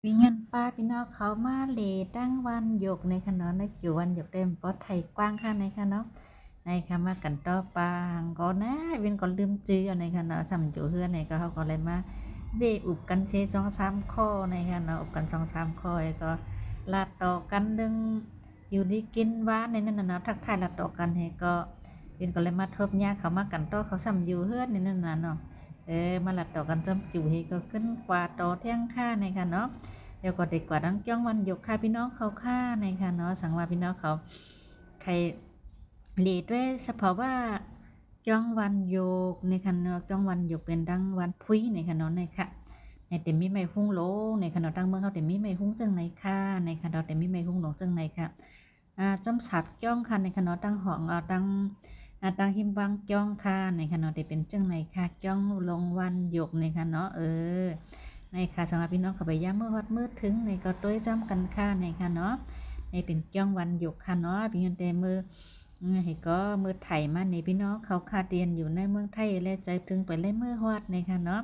วิญญาณป้าพี่น้องเขามาเลตั้งวันหยกในคะเนาะในกี่วันหยกเต็มปอไทยกว้างค่ะในคะเนาะในค่ะมากันต่อปางก็นะเวียนก็ลืมจื้อในคะเนาะทำอยู่เฮือนในก็เขาก็เลยมาเบอุบกันเชสองสามข้อในคะเนาะอุบกันสองสามข้อก็ลาดต่อกันดึงอยู่ดีกินหวานในนั้นนะเนาะทักทายลาดต่อกันให้ก็เวียนก็เลยมาทบเนี่ยเขามากันต่อเขาซ้ำอยู่เฮือนในนั้นนะเนาะมาลัดต่อกันจำจู่ให้ก็ขึ้นกว่าต่อเที่ยงค่าในค่ะเนาะ เดี๋ยวก็เด็กกว่าดังจ้องวันหยกค่ะพี่น้องเขาค่าในค่ะเนาะสังว่าพี่น้องเขาใครเลีดด้วยเฉพาะว่าจ้องวันหยกในค่ะเนาะจ้องวันหยกเป็นดังวันพุยในค่ะเนาะในค่ะในเต็มมีไม่หุ้งโลในค่ะเนาะตั้งเมืองเขาเต็มมีไม่หุ้งจังในค่ะในค่ะเราเต็มมีไม่หุ้งหลงจังในค่ะจอมสับจ้องค่ะในค่ะเนาะตั้งหองตั้งหิมวังจ้องค่ะในค่ะเนาะได้เป็นจังในค่ะจ้องลงวันหยกในค่ะเนาะในค่ะสำหรับพี่น้องเข้าไปย่าเมื่อฮอดมืดถึงในก็ต้วยจ้ำกันค่ะในค่ะเนาะในเป็นจ้องวันหยกค่ะเนาะพี่ยันแต่มือให้ก็มือไถมาในพี่น้องเขาคาเตียนอยู่ในเมืองไทยและใจถึงไปเลยเมื่อฮอดในค่ะเนาะ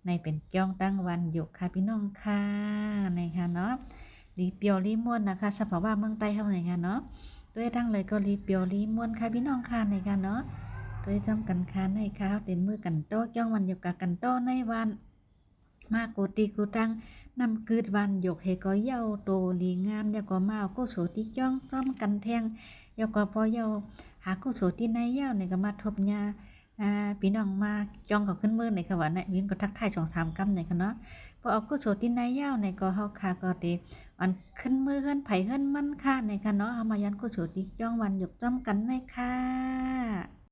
ในเป็นจ้องตั้งวันหยกค่ะพี่น้องค่ะในค่ะเนาะรีเปียวรีม่วนนะคะสภาวะเมืองใต้เฮาในค่ะเนาะด้วยทั้งเลยก็รีเปียวรีม่วนค่ะพี่น้องค่ะในค่ะเนาะด้วยจำกันค่ะในค่ะเต็มมือกันโต้จ้องวันหยกกันโต้ในวันมากูตีกูตังนำคืดวันหยกเฮก็เย้าโตลีงามยาก็มาก็โสติจ้องต้อมกันแทงยาก็พอเย้าหาก็โสติในเย้าในก็มาทบญาพี่น้องมาจ้องเขาขึ้นมือในค่ะว่าในวินก็ทักทาย2-3 กำในค่ะเนาะพอเอาก็โสติในเย้าในก็เฮาคาก็ติอันขึ้นมือเฮือนไผเฮือนมันค่ะในค่ะเนาะเอามายันก็โสติจ้องวันหยกจ้อมกันในค่ะ